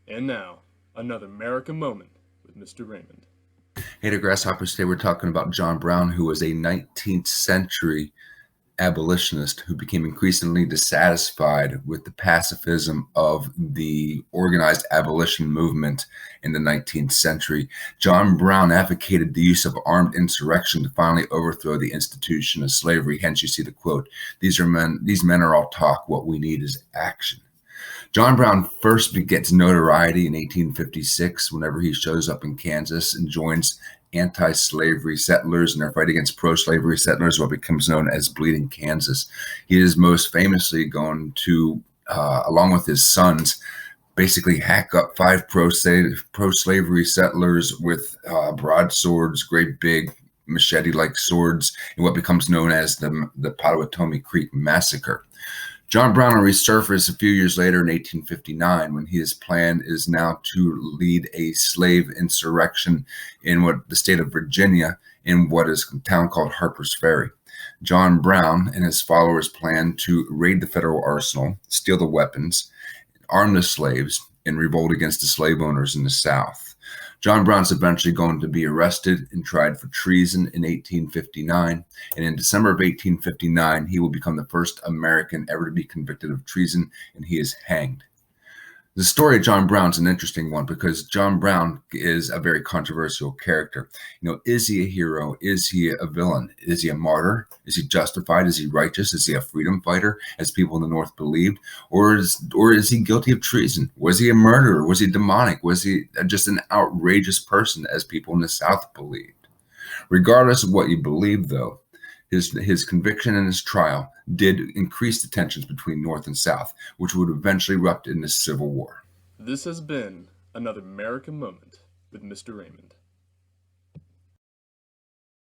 And now, another American moment with Mr. Raymond. Hey, to Grasshoppers, today we're talking about John Brown, who was a 19th century abolitionist who became increasingly dissatisfied with the pacifism of the organized abolition movement in the 19th century. John Brown advocated the use of armed insurrection to finally overthrow the institution of slavery. Hence, you see the quote, these men are all talk. What we need is action. John Brown first gets notoriety in 1856 whenever he shows up in Kansas and joins anti-slavery settlers in their fight against pro-slavery settlers, what becomes known as Bleeding Kansas. He is most famously going to, along with his sons, basically hack up five pro-slavery settlers with broadswords, great big machete-like swords, in what becomes known as the Potawatomi Creek Massacre. John Brown will resurface a few years later in 1859 when his plan is now to lead a slave insurrection in what the state of Virginia in what is a town called Harpers Ferry. John Brown and his followers plan to raid the federal arsenal, steal the weapons, arm the slaves, and revolt against the slave owners in the South. John Brown's eventually going to be arrested and tried for treason in 1859. And in December of 1859, he will become the first American ever to be convicted of treason, and he is hanged. The story of John Brown is an interesting one because John Brown is a very controversial character. Is he a hero? Is he a villain? Is he a martyr? Is he justified? Is he righteous? Is he a freedom fighter, as people in the North believed? Or is he guilty of treason? Was he a murderer? Was he demonic? Was he just an outrageous person, as people in the South believed? Regardless of what you believe, though, his conviction and his trial did increase the tensions between North and South, which would eventually erupt in the Civil War. This has been another American moment with Mr. Raymond.